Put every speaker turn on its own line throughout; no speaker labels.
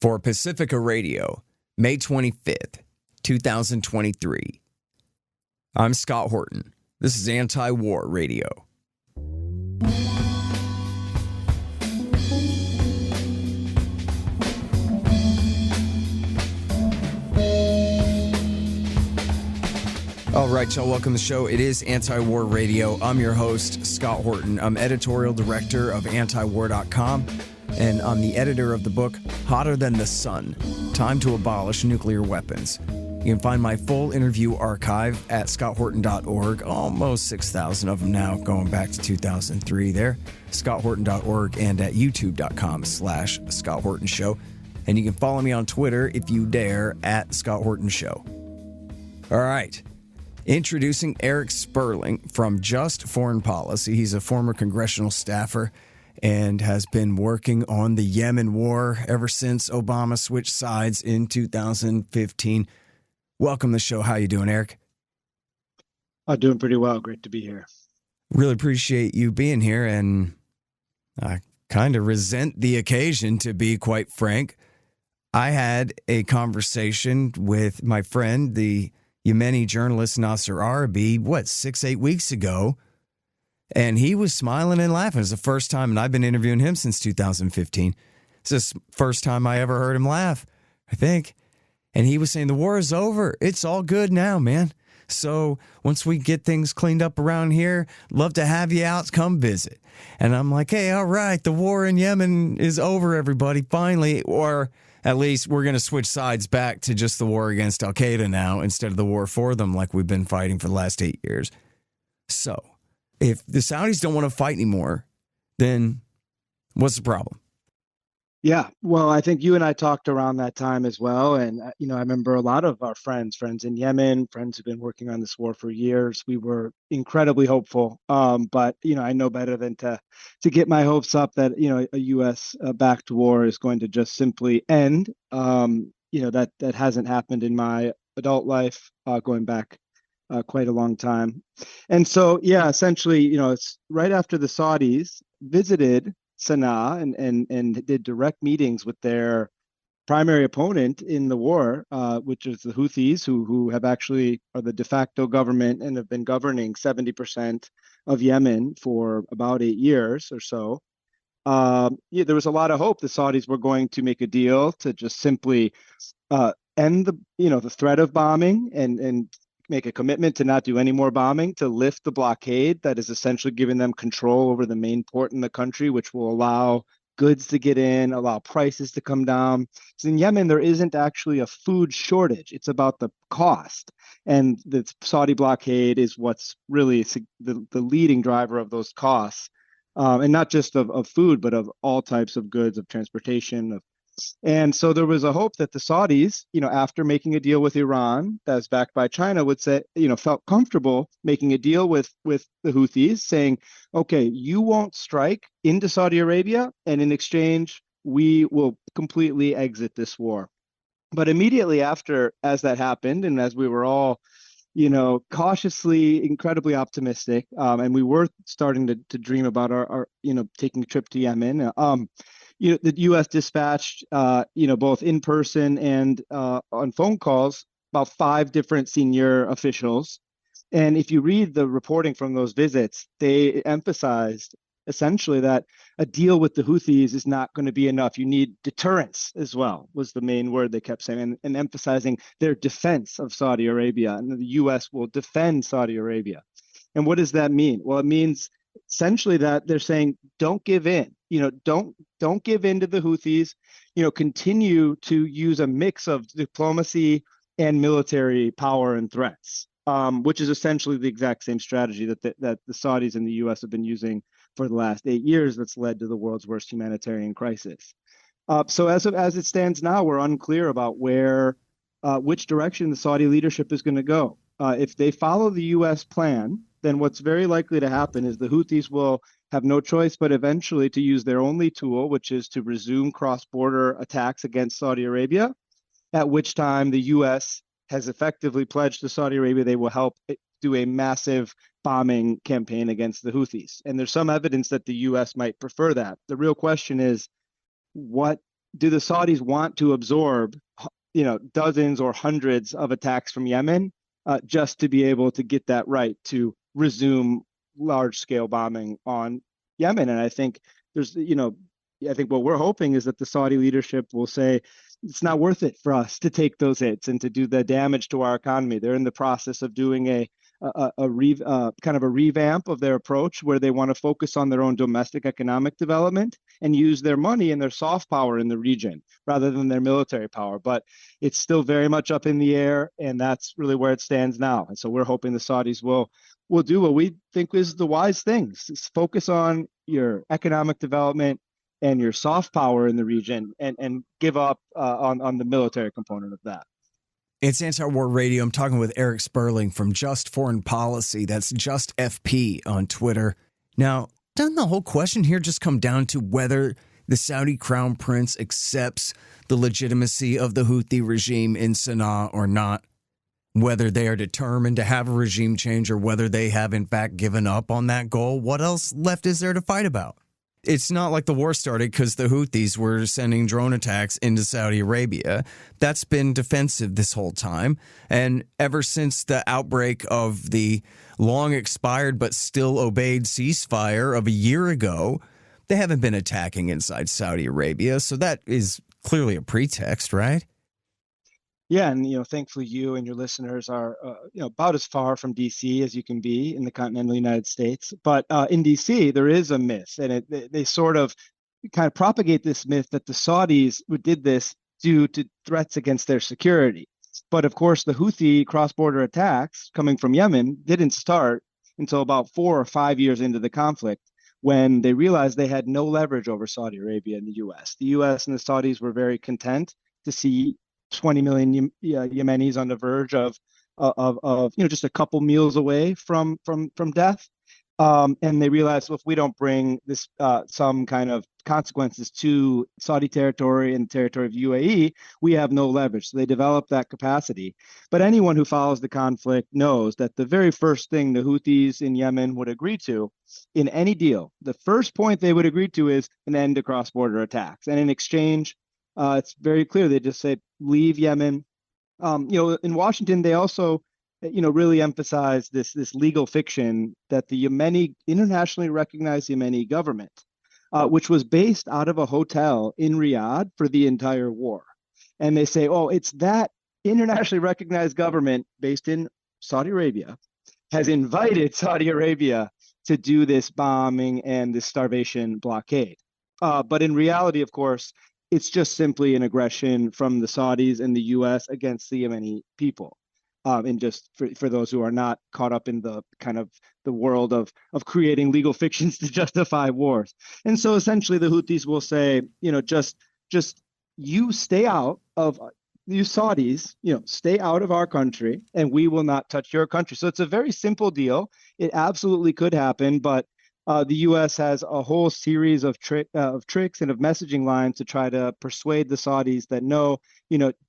for Pacifica Radio, May 25th, 2023. I'm Scott Horton. This is Antiwar Radio. All right, y'all, welcome to the show. It is Antiwar Radio. I'm your host, Scott Horton. I'm editorial director of antiwar.com, and I'm the editor of the book, Hotter Than the Sun, Time to Abolish Nuclear Weapons. You can find my full interview archive at scotthorton.org, almost 6,000 of them now, going back to 2003 there, scotthorton.org, and at youtube.com/Scott Horton Show. And you can follow me on Twitter, if you dare, at Scott Horton Show. All right. Introducing Erik Sperling from Just Foreign Policy. He's a former congressional staffer and has been working on the Yemen war ever since Obama switched sides in 2015. Welcome to the show. How you doing, Erik?
I'm doing pretty well. Great to be here.
Really appreciate you being here, and I kind of resent the occasion, to be quite frank. I had a conversation with my friend, the Yemeni journalist Nasser Arabi, 6-8 weeks ago, and he was smiling and laughing. It was the first time, and I've been interviewing him since 2015. It's the first time I ever heard him laugh, I think. And he was saying, the war is over. It's all good now, man. So once we get things cleaned up around here, love to have you out, come visit. And I'm like, hey, all right, the war in Yemen is over, everybody, finally. Or at least we're going to switch sides back to just the war against Al-Qaeda now instead of the war for them like we've been fighting for the last 8 years. So if the Saudis don't want to fight anymore, then what's the problem?
Yeah, well, I think you and I talked around that time as well. And, I remember a lot of our friends in Yemen, friends who've been working on this war for years. We were incredibly hopeful. But, I know better than to get my hopes up that, a U.S. backed war is going to just simply end. That hasn't happened in my adult life, going back quite a long time. And so, yeah, essentially, it's right after the Saudis visited Sana'a and did direct meetings with their primary opponent in the war, which is the Houthis, who have actually are the de facto government and have been governing 70% of Yemen for about 8 years or so. There was a lot of hope the Saudis were going to make a deal to just simply end the threat of bombing and make a commitment to not do any more bombing, to lift the blockade that is essentially giving them control over the main port in the country, which will allow goods to get in, allow prices to come down. So in Yemen, there isn't actually a food shortage. It's about the cost. And the Saudi blockade is what's really the leading driver of those costs. And not just of food, but of all types of goods, of transportation, and so there was a hope that the Saudis, after making a deal with Iran that's backed by China, would say, felt comfortable making a deal with the Houthis, saying, okay, you won't strike into Saudi Arabia, and in exchange, we will completely exit this war. But immediately after, as that happened, and as we were all, cautiously, incredibly optimistic, and we were starting to dream about our taking a trip to Yemen, the U.S. dispatched, both in person and on phone calls, about 5 different senior officials. And if you read the reporting from those visits, they emphasized essentially that a deal with the Houthis is not going to be enough. You need deterrence as well, was the main word they kept saying, and emphasizing their defense of Saudi Arabia. And the U.S. will defend Saudi Arabia. And what does that mean? Well, it means essentially that they're saying, don't give in. Don't give in to the Houthis. Continue to use a mix of diplomacy and military power and threats, which is essentially the exact same strategy that the Saudis and the U.S. have been using for the last 8 years. That's led to the world's worst humanitarian crisis. So as it stands now, we're unclear about which direction the Saudi leadership is going to go. If they follow the U.S. plan, then what's very likely to happen is the Houthis will have no choice but eventually to use their only tool, which is to resume cross-border attacks against Saudi Arabia, at which time the U.S. has effectively pledged to Saudi Arabia they will help do a massive bombing campaign against the Houthis. And there's some evidence that the U.S. might prefer that. The real question is, what do the Saudis want to absorb, dozens or hundreds of attacks from Yemen just to be able to get that right to resume large-scale bombing on Yemen? And I think I think what we're hoping is that the Saudi leadership will say it's not worth it for us to take those hits and to do the damage to our economy. They're in the process of doing kind of a revamp of their approach, where they want to focus on their own domestic economic development and use their money and their soft power in the region rather than their military power. But it's still very much up in the air, and that's really where it stands now. And so we're hoping the Saudis will do what we think is the wise things: is focus on your economic development and your soft power in the region, and give up on the military component of that.
It's Antiwar Radio. I'm talking with Erik Sperling from Just Foreign Policy. That's Just FP on Twitter. Now, doesn't the whole question here just come down to whether the Saudi crown prince accepts the legitimacy of the Houthi regime in Sana'a or not? Whether they are determined to have a regime change or whether they have in fact given up on that goal? What else left is there to fight about? It's not like the war started because the Houthis were sending drone attacks into Saudi Arabia. That's been defensive this whole time. And ever since the outbreak of the long expired but still obeyed ceasefire of a year ago, they haven't been attacking inside Saudi Arabia. So that is clearly a pretext, right?
Yeah, and thankfully you and your listeners are about as far from DC as you can be in the continental United States. But in DC, there is a myth, and they sort of kind of propagate this myth that the Saudis did this due to threats against their security. But of course, the Houthi cross-border attacks coming from Yemen didn't start until about 4 or 5 years into the conflict, when they realized they had no leverage over Saudi Arabia and the U.S. The U.S. and the Saudis were very content to see 20 million Yemenis on the verge of just a couple meals away from death, and they realized, well, if we don't bring this some kind of consequences to Saudi territory and the territory of UAE, we have no leverage. So they developed that capacity. But anyone who follows the conflict knows that the very first thing the Houthis in Yemen would agree to in any deal, the first point they would agree to is an end to cross-border attacks. And in exchange, it's very clear. They just say, leave Yemen. In Washington, they also, really emphasize this legal fiction that the internationally recognized Yemeni government, which was based out of a hotel in Riyadh for the entire war. And they say, oh, it's that internationally recognized government based in Saudi Arabia has invited Saudi Arabia to do this bombing and this starvation blockade. But in reality, of course, it's just simply an aggression from the Saudis and the U.S. against the Yemeni people. And just for those who are not caught up in the kind of the world of creating legal fictions to justify wars. And so essentially the Houthis will say, just you stay out of, you Saudis, stay out of our country and we will not touch your country. So it's a very simple deal. It absolutely could happen, but the U.S. has a whole series of tricks and of messaging lines to try to persuade the Saudis that no,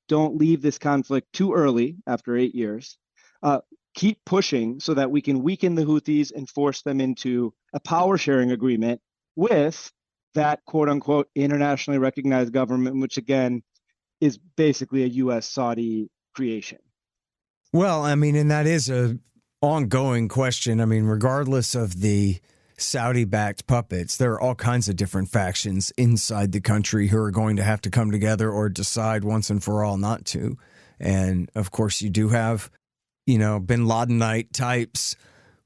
don't leave this conflict too early after 8 years. Keep pushing so that we can weaken the Houthis and force them into a power sharing agreement with that quote unquote internationally recognized government, which again is basically a U.S. Saudi creation.
Well, I mean, and that is a ongoing question. I mean, regardless of the Saudi-backed puppets, there are all kinds of different factions inside the country who are going to have to come together or decide once and for all not to. And of course, you do have, bin Ladenite types,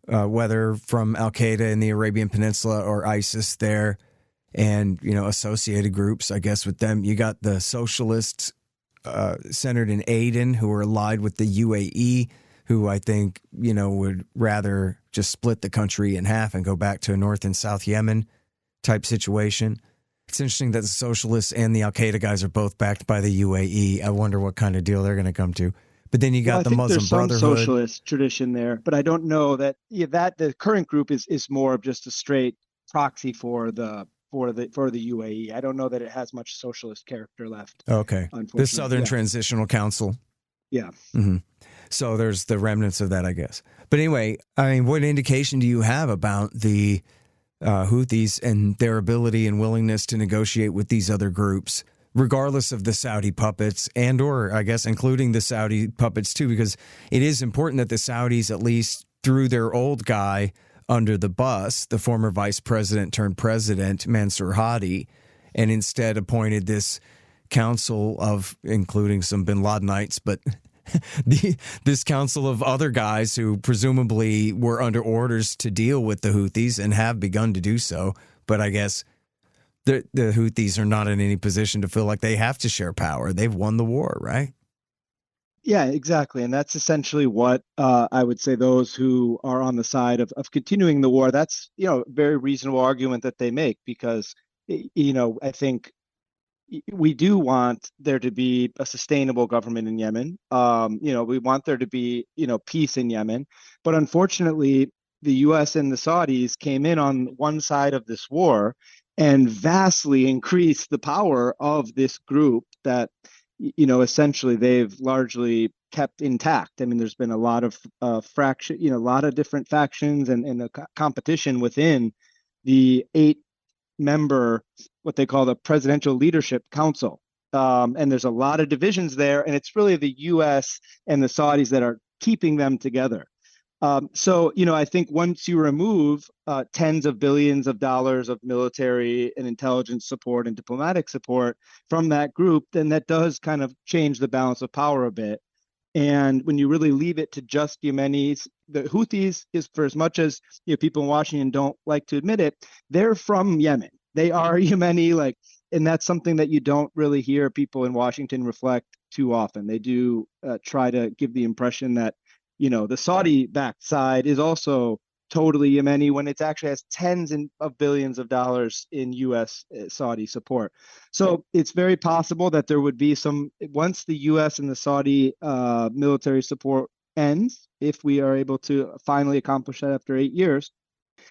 whether from Al-Qaeda in the Arabian Peninsula or ISIS there, and, associated groups, I guess, with them. You got the socialists centered in Aden who are allied with the UAE, who I think, would rather just split the country in half and go back to a North and South Yemen type situation. It's interesting that the socialists and the Al-Qaeda guys are both backed by the UAE. I wonder what kind of deal they're going to come to. But then you got the Muslim Brotherhood.
There's some socialist tradition there, but I don't know that the current group is more of just a straight proxy for the UAE. I don't know that it has much socialist character left.
Okay. The Southern Transitional Council.
Yeah.
Mm-hmm. So there's the remnants of that, I guess. But anyway, I mean, what indication do you have about the Houthis and their ability and willingness to negotiate with these other groups regardless of the Saudi puppets and or I guess including the Saudi puppets too, because it is important that the Saudis at least threw their old guy under the bus, the former vice president turned president, Mansour Hadi, and instead appointed this council of, including some bin Ladenites, but this council of other guys who presumably were under orders to deal with the Houthis and have begun to do so. But I guess the Houthis are not in any position to feel like they have to share power. They've won the war, right?
Yeah, exactly. And that's essentially what I would say those who are on the side of continuing the war, that's, a very reasonable argument that they make because, I think we do want there to be a sustainable government in Yemen. We want there to be, peace in Yemen. But unfortunately, the U.S. and the Saudis came in on one side of this war and vastly increased the power of this group that, essentially they've largely kept intact. I mean, there's been a lot of fraction, a lot of different factions and a competition within the 8-member, what they call the Presidential Leadership Council. And there's a lot of divisions there, and it's really the U.S. and the Saudis that are keeping them together. So, I think once you remove tens of billions of dollars of military and intelligence support and diplomatic support from that group, then that does kind of change the balance of power a bit. And when you really leave it to just Yemenis, the Houthis is, for as much as people in Washington don't like to admit it, they're from Yemen. They are Yemeni, and that's something that you don't really hear people in Washington reflect too often. They do try to give the impression that the Saudi-backed side is also totally Yemeni when it actually has tens of billions of dollars in U.S. Saudi support. So it's very possible that there would be once the U.S. and the Saudi military support ends, if we are able to finally accomplish that after 8 years,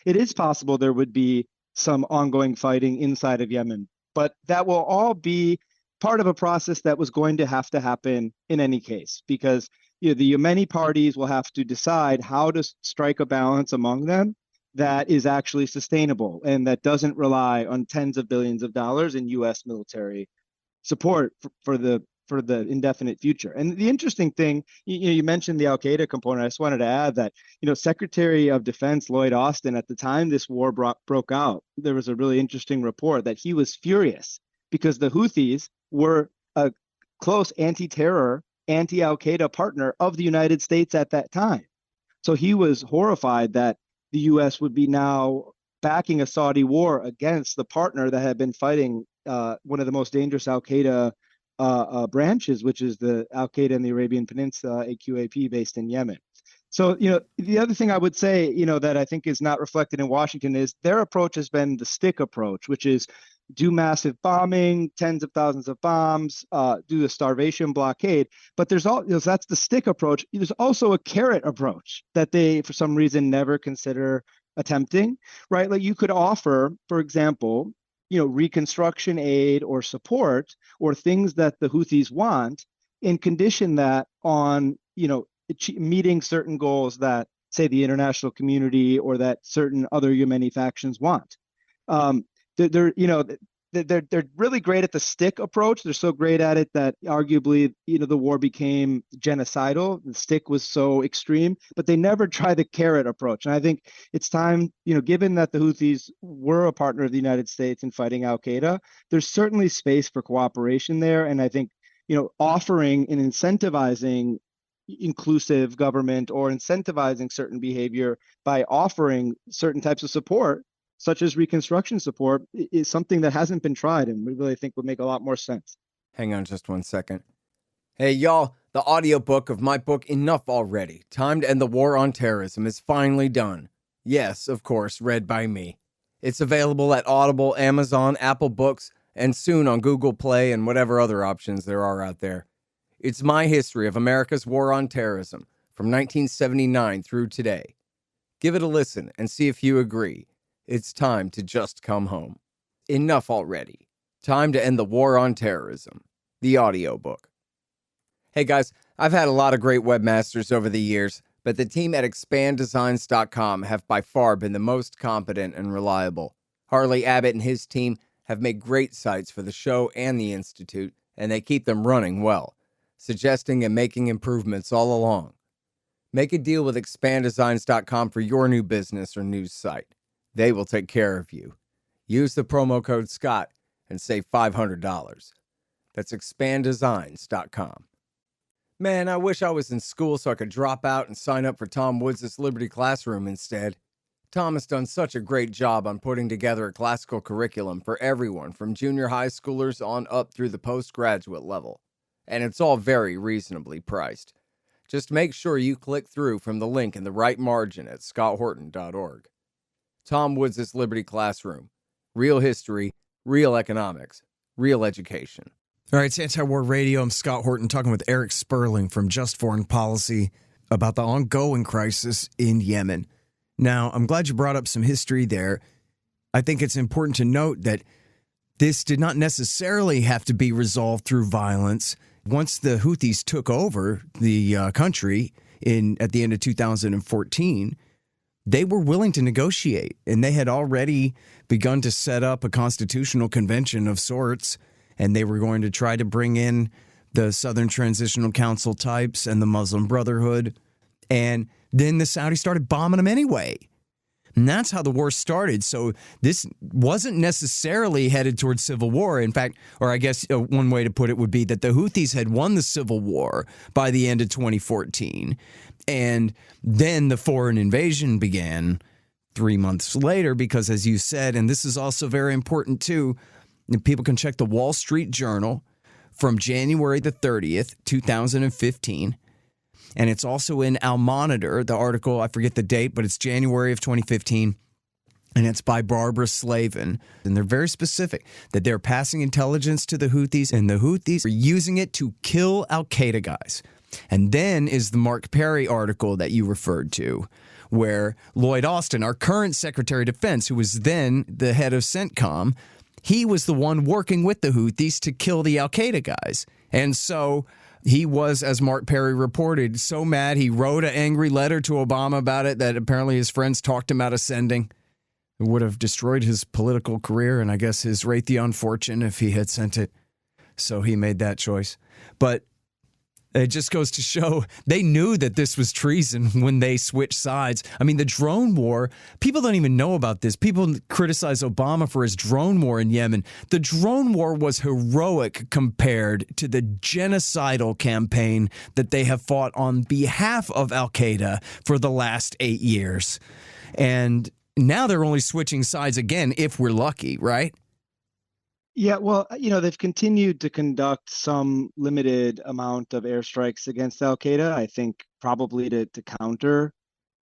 it is possible there would be some ongoing fighting inside of Yemen. But that will all be part of a process that was going to happen in any case, because the Yemeni parties will have to decide how to strike a balance among them that is actually sustainable and that doesn't rely on tens of billions of dollars in U.S. military support for the indefinite future. And the interesting thing, you mentioned the Al-Qaeda component. I just wanted to add that, Secretary of Defense Lloyd Austin, at the time this war broke out, there was a really interesting report that he was furious because the Houthis were a close anti-terror, anti-Al-Qaeda partner of the United States at that time. So he was horrified that the U.S. would be now backing a Saudi war against the partner that had been fighting one of the most dangerous Al-Qaeda branches, which is the Al-Qaeda in the Arabian Peninsula, AQAP, based in Yemen. So, the other thing I would say, that I think is not reflected in Washington is their approach has been the stick approach, which is do massive bombing, tens of thousands of bombs, do the starvation blockade. But there's that's the stick approach. There's also a carrot approach that they, for some reason, never consider attempting, right? Like you could offer, for example, reconstruction aid or support or things that the Houthis want and condition that on, meeting certain goals that, say, the international community or that certain other Yemeni factions want. They're really great at the stick approach. They're so great at it that arguably, the war became genocidal. The stick was so extreme, but they never try the carrot approach. And I think it's time, given that the Houthis were a partner of the United States in fighting Al-Qaeda, there's certainly space for cooperation there. And I think, offering and incentivizing inclusive government or incentivizing certain behavior by offering certain types of support, such as reconstruction support, is something that hasn't been tried and we really think would make a lot more sense.
Hang on just 1 second. Hey, y'all, the audiobook of my book, Enough Already, Time to End the War on Terrorism, is finally done. Yes, of course, read by me. It's available at Audible, Amazon, Apple Books, and soon on Google Play and whatever other options there are out there. It's my history of America's war on terrorism from 1979 through today. Give it a listen and see if you agree. It's time to just come home. Enough already. Time to end the war on terrorism. The audiobook. Hey guys, I've had a lot of great webmasters over the years, but the team at expanddesigns.com have by far been the most competent and reliable. Harley Abbott and his team have made great sites for the show and the Institute, and they keep them running well, suggesting and making improvements all along. Make a deal with expanddesigns.com for your new business or news site. They will take care of you. Use the promo code SCOTT and save $500. That's expanddesigns.com. Man, I wish I was in school so I could drop out and sign up for Tom Woods' Liberty Classroom instead. Tom has done such a great job on putting together a classical curriculum for everyone from junior high schoolers on up through the postgraduate level. And it's all very reasonably priced. Just make sure you click through from the link in the right margin at scotthorton.org. Tom Woods' Liberty Classroom. Real history, real economics, real education.
All right, it's Antiwar Radio. I'm Scott Horton talking with Erik Sperling from Just Foreign Policy about the ongoing crisis in Yemen. Now, I'm glad you brought up some history there. I think it's important to note that this did not necessarily have to be resolved through violence. Once the Houthis took over the country at the end of 2014, they were willing to negotiate, and they had already begun to set up a constitutional convention of sorts, and they were going to try to bring in the Southern Transitional Council types and the Muslim Brotherhood. And then the Saudis started bombing them anyway. And that's how the war started. So this wasn't necessarily headed towards civil war. In fact, or I guess one way to put it would be that the Houthis had won the civil war by the end of 2014. And then the foreign invasion began 3 months later because, as you said, and this is also very important too, people can check the Wall Street Journal from January the 30th, 2015. And it's also in Al Monitor, the article, I forget the date, but it's January of 2015. And it's by Barbara Slavin. And they're very specific that they're passing intelligence to the Houthis, and the Houthis are using it to kill Al-Qaeda guys. And then is the Mark Perry article that you referred to, where Lloyd Austin, our current Secretary of Defense, who was then the head of CENTCOM, he was the one working with the Houthis to kill the Al-Qaeda guys. And so he was, as Mark Perry reported, so mad he wrote an angry letter to Obama about it that apparently his friends talked him out of sending. It would have destroyed his political career and I guess his Raytheon fortune if he had sent it. So he made that choice. But it just goes to show they knew that this was treason when they switched sides. I mean, the drone war, people don't even know about this. People criticize Obama for his drone war in Yemen. The drone war was heroic compared to the genocidal campaign that they have fought on behalf of Al-Qaeda for the last 8 years. And now they're only switching sides again if we're lucky, right?
Yeah, well, they've continued to conduct some limited amount of airstrikes against Al-Qaeda, I think probably to counter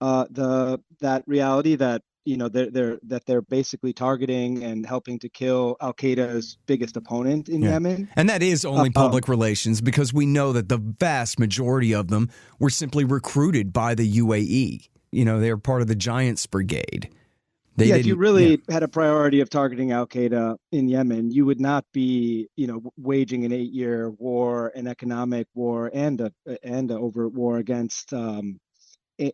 that reality that, they're basically targeting and helping to kill Al-Qaeda's biggest opponent in Yemen.
And that is only public relations, because we know that the vast majority of them were simply recruited by the UAE. They're part of the Giants Brigade.
If you really had a priority of targeting Al-Qaeda in Yemen, you would not be, waging an 8-year war, an economic war, and a overt war against,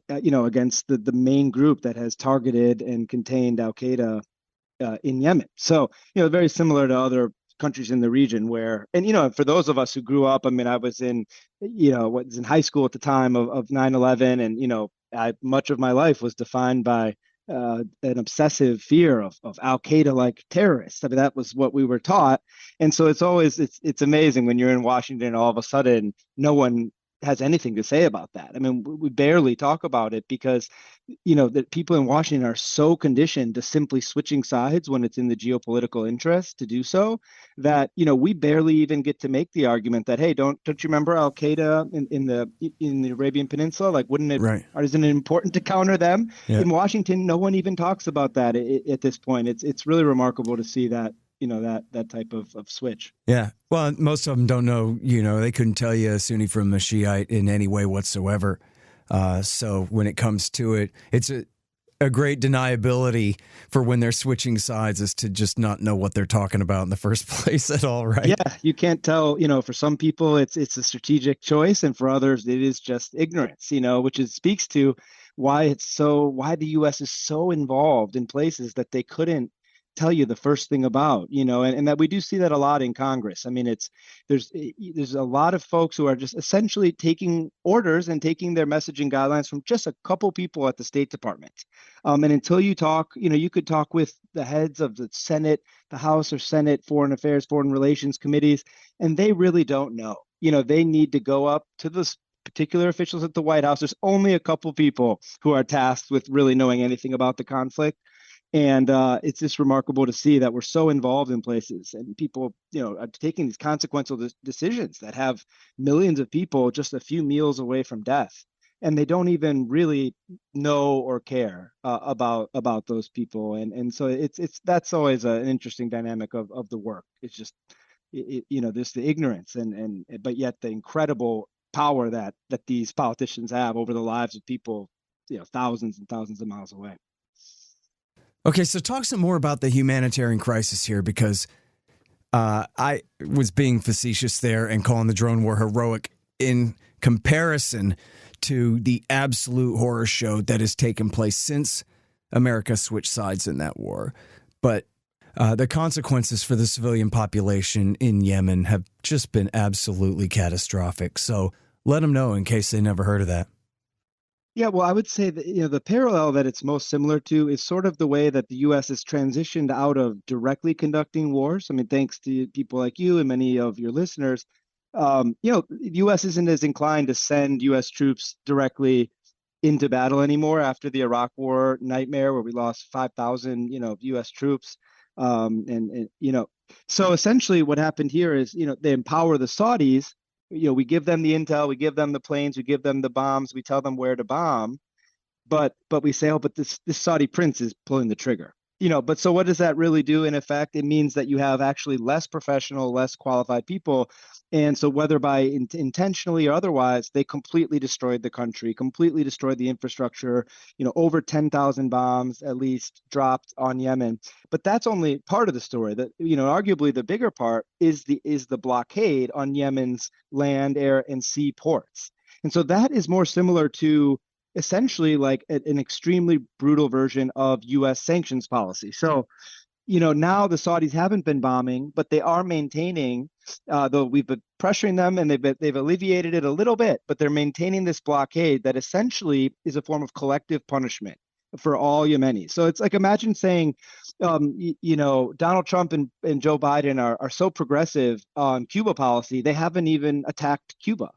against the main group that has targeted and contained Al-Qaeda in Yemen. So, very similar to other countries in the region where, and, for those of us who grew up, I was in, was in high school at the time of 9/11, and, much of my life was defined by an obsessive fear of Al-Qaeda-like terrorists. That was what we were taught. And so it's amazing when you're in Washington, all of a sudden, no one has anything to say about that. We barely talk about it because, the people in Washington are so conditioned to simply switching sides when it's in the geopolitical interest to do so that, we barely even get to make the argument that, hey, don't you remember Al-Qaeda in the Arabian Peninsula? Like, wouldn't it,
right,
or isn't it important to counter them? Yeah. In Washington, no one even talks about that at this point. It's really remarkable to see that, that type of switch.
Yeah. Well, most of them don't know, they couldn't tell you a Sunni from a Shiite in any way whatsoever. So when it comes to it, it's a great deniability for when they're switching sides is to just not know what they're talking about in the first place at all, right?
Yeah, you can't tell, for some people it's a strategic choice, and for others it is just ignorance, which speaks to why the U.S. is so involved in places that they couldn't tell you the first thing about, and that we do see that a lot in Congress. I mean, there's a lot of folks who are just essentially taking orders and taking their messaging guidelines from just a couple people at the State Department. And until you talk, you could talk with the heads of the Senate, the House or Senate Foreign Affairs, Foreign Relations committees, and they really don't know. They need to go up to the particular officials at the White House. There's only a couple people who are tasked with really knowing anything about the conflict. And it's just remarkable to see that we're so involved in places and people, are taking these consequential decisions that have millions of people just a few meals away from death. And they don't even really know or care about those people. And so that's always an interesting dynamic of the work. It's just, there's the ignorance but yet the incredible power that these politicians have over the lives of people, thousands and thousands of miles away.
Okay, so talk some more about the humanitarian crisis here, because I was being facetious there and calling the drone war heroic in comparison to the absolute horror show that has taken place since America switched sides in that war. But the consequences for the civilian population in Yemen have just been absolutely catastrophic. So let them know in case they never heard of that.
Yeah, well, I would say that, the parallel that it's most similar to is sort of the way that the U.S. has transitioned out of directly conducting wars. I mean, thanks to people like you and many of your listeners, the U.S. isn't as inclined to send U.S. troops directly into battle anymore after the Iraq War nightmare where we lost 5,000, U.S. troops. So essentially what happened here is, they empower the Saudis. We give them the intel, we give them the planes, we give them the bombs, we tell them where to bomb, but we say, oh, but this Saudi prince is pulling the trigger. But so what does that really do in effect? It means that you have actually less professional, less qualified people. And so whether by intentionally or otherwise, they completely destroyed the country, completely destroyed the infrastructure, over 10,000 bombs at least dropped on Yemen. But that's only part of the story. That, arguably the bigger part is the blockade on Yemen's land, air, and sea ports. And so that is more similar to essentially like an extremely brutal version of U.S. sanctions policy. So, now the Saudis haven't been bombing, but they are maintaining, though we've been pressuring them and they've alleviated it a little bit, but they're maintaining this blockade that essentially is a form of collective punishment for all Yemenis. So it's like, imagine saying, Donald Trump and Joe Biden are so progressive on Cuba policy, they haven't even attacked Cuba.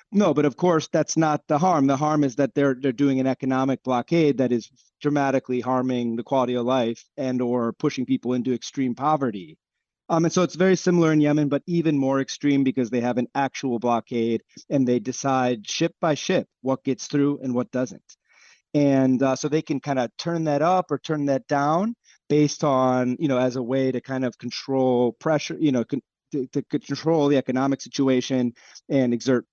No, but of course, that's not the harm. The harm is that they're doing an economic blockade that is dramatically harming the quality of life and or pushing people into extreme poverty. And so it's very similar in Yemen, but even more extreme because they have an actual blockade and they decide ship by ship what gets through and what doesn't. And so they can kind of turn that up or turn that down based on, as a way to kind of control pressure, to control the economic situation and exert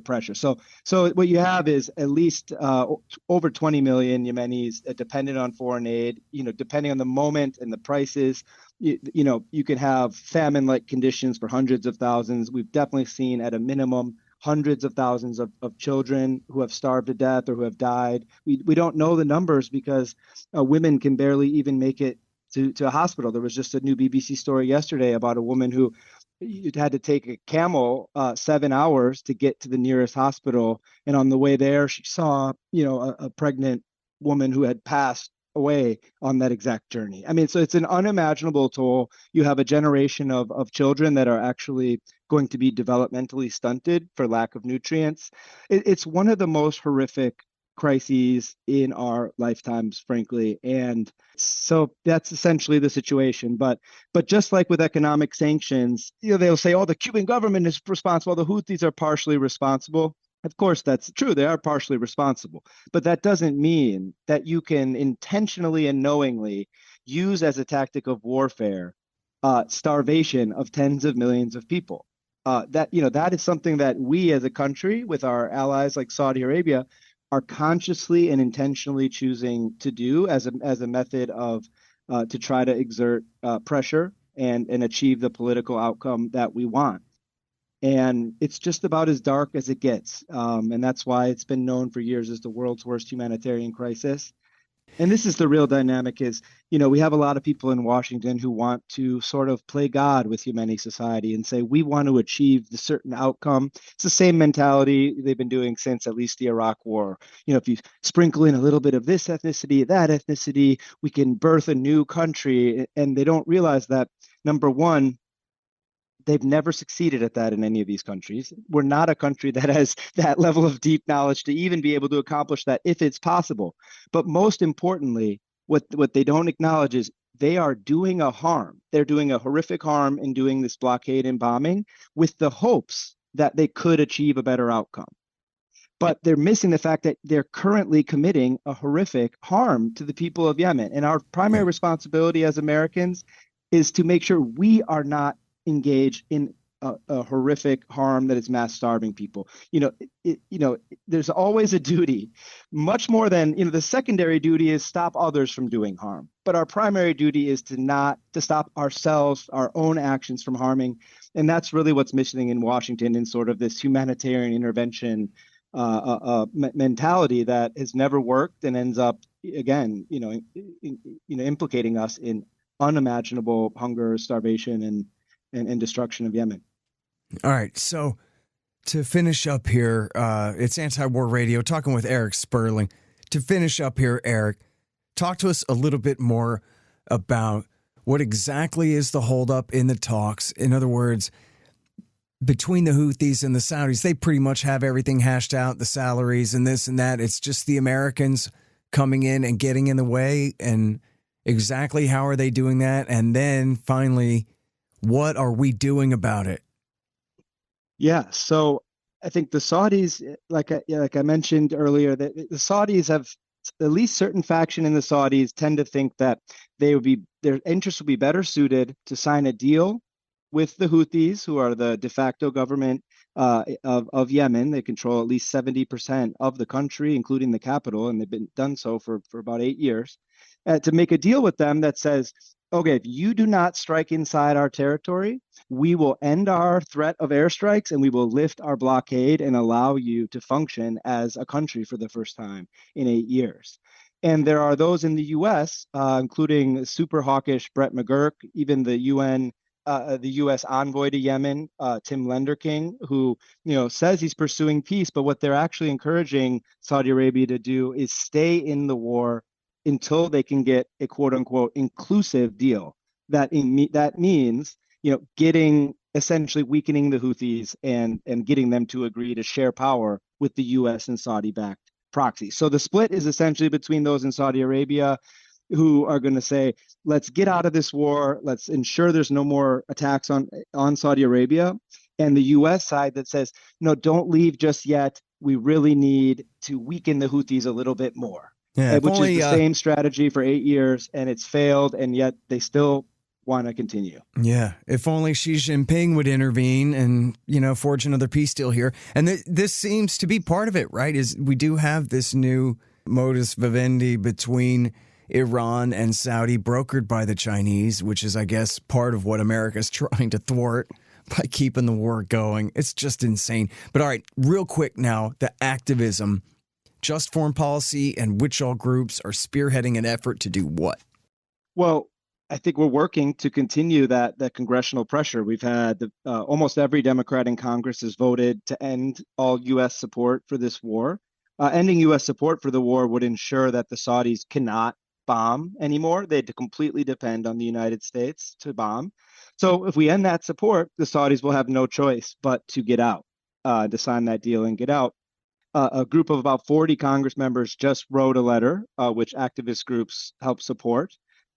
pressure. So what you have is at least over 20 million Yemenis dependent on foreign aid. Depending on the moment and the prices, you could have famine-like conditions for hundreds of thousands. We've definitely seen at a minimum hundreds of thousands of children who have starved to death or who have died. We don't know the numbers because women can barely even make it to a hospital. There was just a new BBC story yesterday about a woman who had to take a camel 7 hours to get to the nearest hospital. And on the way there, she saw, a pregnant woman who had passed away on that exact journey. I mean, so it's an unimaginable toll. You have a generation of children that are actually going to be developmentally stunted for lack of nutrients. It's one of the most horrific crises in our lifetimes, frankly. And so that's essentially the situation. But just like with economic sanctions, they'll say, oh, the Cuban government is responsible. The Houthis are partially responsible. Of course, that's true. They are partially responsible. But that doesn't mean that you can intentionally and knowingly use as a tactic of warfare starvation of tens of millions of people. That is something that we as a country with our allies like Saudi Arabia are consciously and intentionally choosing to do as a method of to try to exert pressure and achieve the political outcome that we want. And it's just about as dark as it gets. And that's why it's been known for years as the world's worst humanitarian crisis. And this is the real dynamic is, we have a lot of people in Washington who want to sort of play God with Yemeni society and say, we want to achieve the certain outcome. It's the same mentality they've been doing since at least the Iraq War. If you sprinkle in a little bit of this ethnicity, that ethnicity, we can birth a new country. And they don't realize that, number one, they've never succeeded at that in any of these countries. We're not a country that has that level of deep knowledge to even be able to accomplish that if it's possible. But most importantly, what they don't acknowledge is they are doing a harm. They're doing a horrific harm in doing this blockade and bombing with the hopes that they could achieve a better outcome. But they're missing the fact that they're currently committing a horrific harm to the people of Yemen. And our primary responsibility as Americans is to make sure we are not engage in a horrific harm that is mass starving people. There's always a duty, much more than, the secondary duty is stop others from doing harm. But our primary duty is to stop ourselves, our own actions from harming. And that's really what's missing in Washington in sort of this humanitarian intervention mentality that has never worked and ends up, again, implicating us in unimaginable hunger, starvation, and destruction of Yemen.
All right. So to finish up here, it's Antiwar Radio, talking with Erik Sperling. To finish up here, Erik, talk to us a little bit more about what exactly is the holdup in the talks. In other words, between the Houthis and the Saudis, they pretty much have everything hashed out, the salaries and this and that. It's just the Americans coming in and getting in the way. And exactly how are they doing that? And then finally, what are we doing about it?
Yeah, so I think the Saudis, like I mentioned earlier, that the Saudis have, at least certain faction in the Saudis tend to think that their interests will be better suited to sign a deal with the Houthis, who are the de facto government of Yemen. They control at least 70% of the country, including the capital, and they've done so for about 8 years. To make a deal with them that says, okay, if you do not strike inside our territory, we will end our threat of airstrikes and we will lift our blockade and allow you to function as a country for the first time in 8 years. And there are those in the U.S., including super hawkish Brett McGurk, even the U.S. envoy to Yemen, Tim Lenderking, who says he's pursuing peace, but what they're actually encouraging Saudi Arabia to do is stay in the war until they can get a quote unquote inclusive deal. That means, essentially weakening the Houthis and getting them to agree to share power with the U.S. and Saudi-backed proxies. So the split is essentially between those in Saudi Arabia who are going to say, let's get out of this war. Let's ensure there's no more attacks on Saudi Arabia. And the U.S. side that says, no, don't leave just yet. We really need to weaken the Houthis a little bit more.
Yeah,
which is the same strategy for 8 years, and it's failed, and yet they still want to continue.
Yeah, if only Xi Jinping would intervene and, forge another peace deal here. And this seems to be part of it, right? Is we do have this new modus vivendi between Iran and Saudi brokered by the Chinese, which is, I guess, part of what America's trying to thwart by keeping the war going. It's just insane. But all right, real quick now, the activism. Just foreign policy and which all groups are spearheading an effort to do what?
Well, I think we're working to continue that congressional pressure. We've had almost every Democrat in Congress has voted to end all U.S. support for this war. Ending U.S. support for the war would ensure that the Saudis cannot bomb anymore. They had to completely depend on the United States to bomb. So if we end that support, the Saudis will have no choice but to get out, to sign that deal and get out. A group of about 40 Congress members just wrote a letter, which activist groups help support.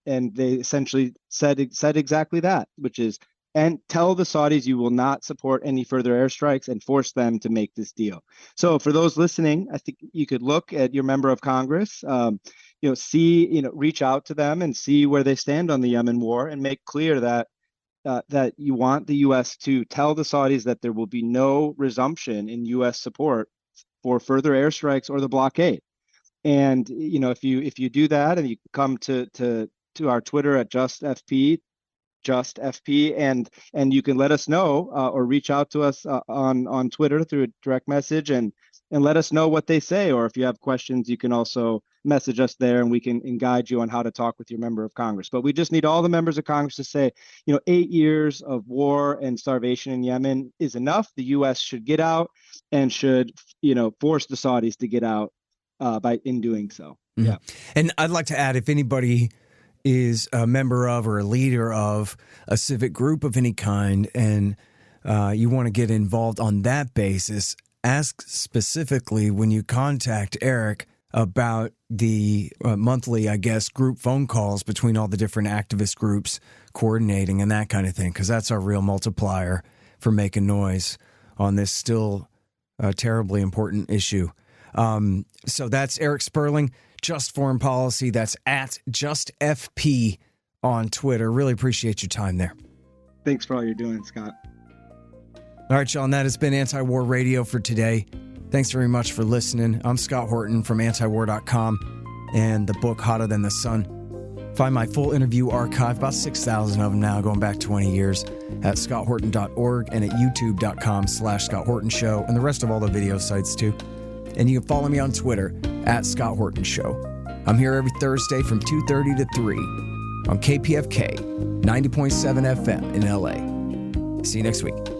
And they essentially said exactly that, which is, and tell the Saudis you will not support any further airstrikes and force them to make this deal. So for those listening, I think you could look at your member of Congress, reach out to them and see where they stand on the Yemen war and make clear that you want the U.S. to tell the Saudis that there will be no resumption in U.S. support for further airstrikes or the blockade. And if you do that, and you come to our Twitter at justfp, and you can let us know or reach out to us on Twitter through a direct message and let us know what they say. Or if you have questions, you can also message us there and we can guide you on how to talk with your member of Congress. But we just need all the members of Congress to say, 8 years of war and starvation in Yemen is enough. The U.S. should get out and should, force the Saudis to get out in doing so.
Mm-hmm.
Yeah.
And I'd like to add, if anybody is a member of or a leader of a civic group of any kind and you want to get involved on that basis, ask specifically when you contact Erik about the monthly, group phone calls between all the different activist groups coordinating and that kind of thing, because that's our real multiplier for making noise on this still terribly important issue. So that's Erik Sperling, Just Foreign Policy. That's at JustFP on Twitter. Really appreciate your time there.
Thanks for all you're doing, Scott.
All right, Sean, that has been Antiwar Radio for today. Thanks very much for listening. I'm Scott Horton from Antiwar.com and the book Hotter Than the Sun. Find my full interview archive, about 6,000 of them now, going back 20 years, at scotthorton.org and at youtube.com/Scott Horton Show, and the rest of all the video sites too. And you can follow me on Twitter at Scott Horton Show. I'm here every Thursday from 2:30 to 3 on KPFK 90.7 FM in LA. See you next week.